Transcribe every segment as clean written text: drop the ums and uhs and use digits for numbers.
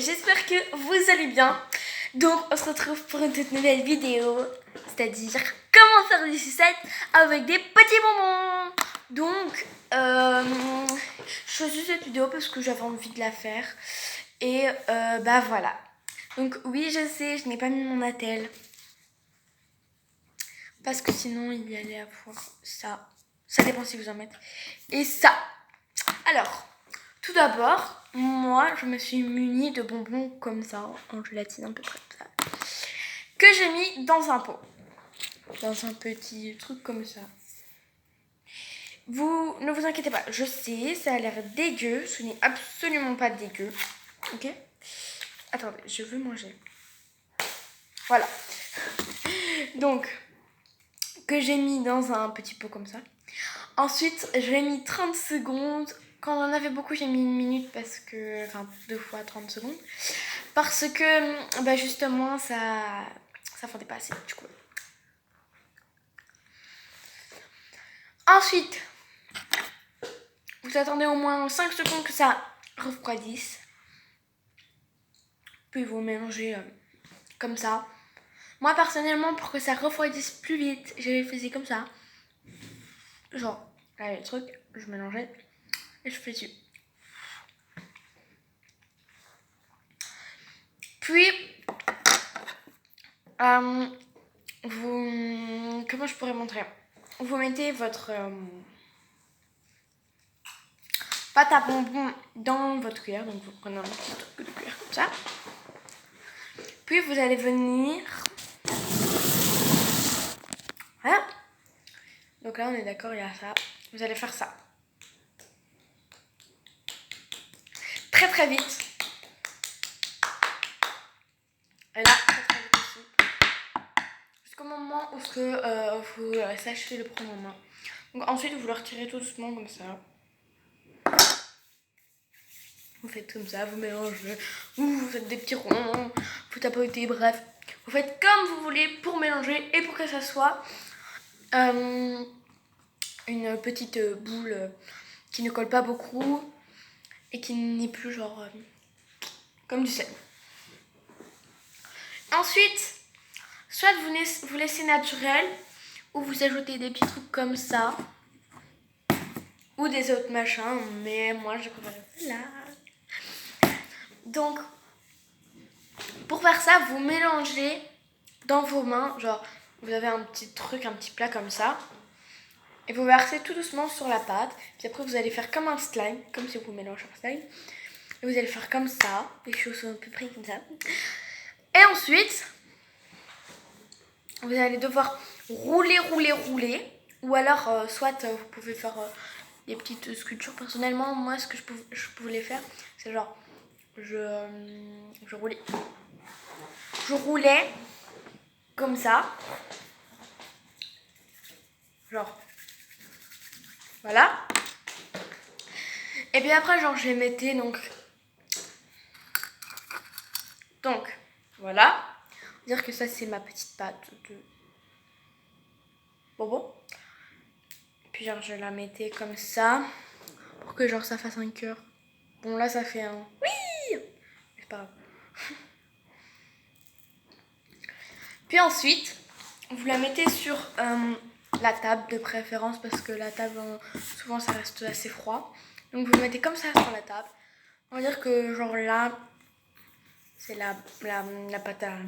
j'espère que vous allez bien. Donc on se retrouve pour une toute nouvelle vidéo, c'est-à-dire comment faire des sucettes avec des petits bonbons. Donc je faisais cette vidéo parce que j'avais envie de la faire. Et bah voilà. Donc oui, je sais, je n'ai pas mis mon attel. Parce que sinon il y allait avoir ça. Ça dépend si vous en mettez. Et ça. Alors, tout d'abord, moi je me suis munie de bonbons comme ça, en gélatine à peu près comme ça, que j'ai mis dans un pot. Dans un petit truc comme ça. Vous ne vous inquiétez pas, je sais, ça a l'air dégueu, ce n'est absolument pas dégueu. Ok? Attendez, je veux manger. Voilà. Donc, que j'ai mis dans un petit pot comme ça. Ensuite, j'ai mis 30 secondes. Quand on en avait beaucoup, j'ai mis 1 minute parce que... Enfin, 2 fois 30 secondes. Parce que, bah justement, ça fondait pas assez, du coup. Ensuite, vous attendez au moins 5 secondes que ça refroidisse. Puis vous mélangez comme ça. Moi, personnellement, pour que ça refroidisse plus vite, je faisais comme ça. Genre, là, le truc, je mélangeais et je fais dessus. Puis, vous... Comment je pourrais montrer? Vous mettez votre pâte à bonbons dans votre cuillère. Donc, vous prenez un petit truc de cuillère comme ça. Puis, vous allez venir... Voilà. Donc là, on est d'accord, il y a ça. Vous allez faire ça. Très très vite. Et là, très vite aussi. Jusqu'au moment où vous sachez le prendre en main. Donc ensuite, vous le retirez tout doucement comme ça. Vous faites comme ça, vous mélangez, vous faites des petits ronds, vous tapotez, bref. Vous faites comme vous voulez pour mélanger et pour que ça soit une petite boule qui ne colle pas beaucoup et qui n'est plus genre comme du sel. Ensuite, soit vous laissez naturel ou vous ajoutez des petits trucs comme ça ou des autres machins, mais moi je préfère là. Donc, pour faire ça, vous mélangez dans vos mains, genre vous avez un petit truc, un petit plat comme ça, et vous versez tout doucement sur la pâte, puis après vous allez faire comme un slime, comme si vous mélangez un slime, et vous allez faire comme ça, les choses sont à peu près comme ça. Et ensuite, vous allez devoir rouler, ou alors soit vous pouvez faire des petites sculptures. Personnellement, moi ce que je pouvais faire, c'est genre je roulais comme ça, genre voilà, et puis après genre je les mettais donc voilà, dire que ça c'est ma petite pâte de bonbon, puis genre je la mettais comme ça pour que genre ça fasse un cœur. Bon là ça fait un oui, c'est pas grave. Puis ensuite, vous la mettez sur la table de préférence parce que la table, souvent ça reste assez froid. Donc vous le mettez comme ça sur la table. On va dire que genre là, c'est la pâte à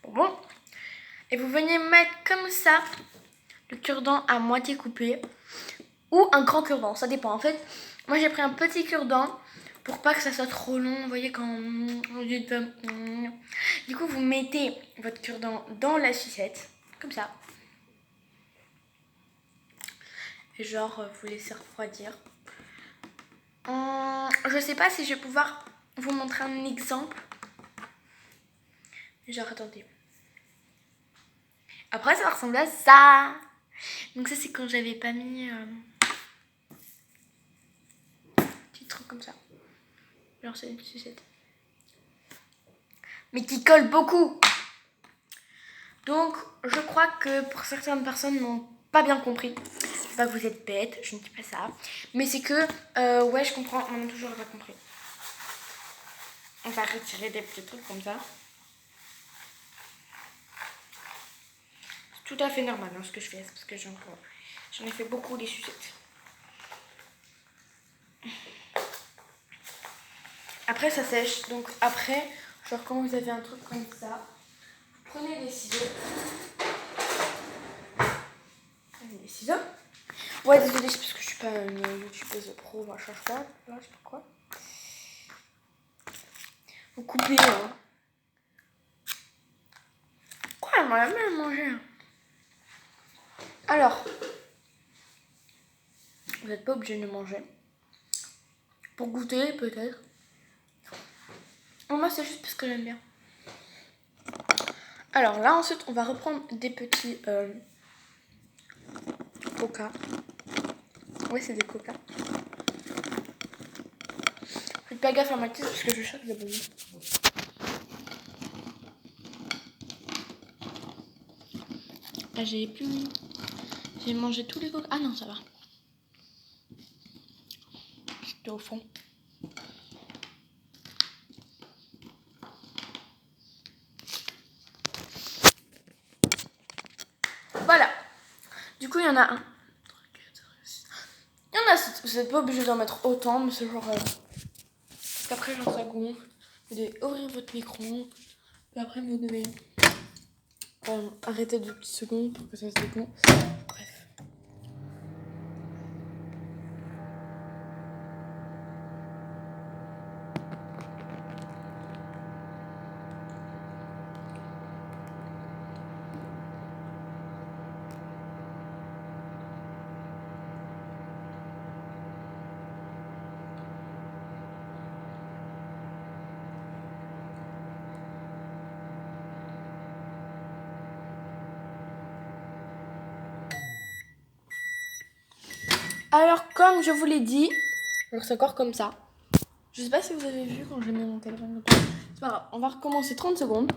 bonbon. Et vous venez mettre comme ça le cure-dent à moitié coupé ou un grand cure-dent, ça dépend. En fait, moi j'ai pris un petit cure-dent pour pas que ça soit trop long, vous voyez quand du coup vous mettez votre cure-dent dans la sucette comme ça et genre vous laissez refroidir. Je sais pas si je vais pouvoir vous montrer un exemple, genre attendez, après ça va ressembler à ça. Donc ça c'est quand j'avais pas mis petit truc comme ça, genre c'est une sucette mais qui colle beaucoup. Donc, je crois que pour certaines personnes n'ont pas bien compris. C'est pas que vous êtes bête, je ne dis pas ça. Mais c'est que, ouais, je comprends, on a toujours pas compris. On va retirer des petits trucs comme ça. C'est tout à fait normal ce que je fais, parce que j'en ai fait beaucoup les sucettes. Après ça sèche, donc après, genre quand vous avez un truc comme ça, vous prenez les ciseaux. Les ciseaux. Ouais, désolé, c'est parce que je suis pas une youtubeuse pro, machin, je sais pas quoi. Vous coupez, hein. Quoi, elle m'a même mangé. Alors, vous n'êtes pas obligé de manger. Pour goûter, peut-être. Moi, c'est juste parce que j'aime bien. Alors là, ensuite, on va reprendre des petits coca. Ouais, c'est des coca. Faites pas gaffe à ma tête parce que je cherche des bonbons. Là, j'ai mangé tous les coca. Ah non, ça va. C'était au fond. Voilà. Du coup, il y en a un. Il y en a 7. Vous n'êtes pas obligé d'en mettre autant, mais c'est genre... Parce qu'après, genre, ça gonfle. Vous devez ouvrir votre micro. Et après, vous devez arrêter 2 petites secondes pour que ça se dégonfle. Bref. Alors, comme je vous l'ai dit, alors c'est encore comme ça. Je sais pas si vous avez vu quand j'ai mis mon téléphone. C'est pas grave, on va recommencer 30 secondes.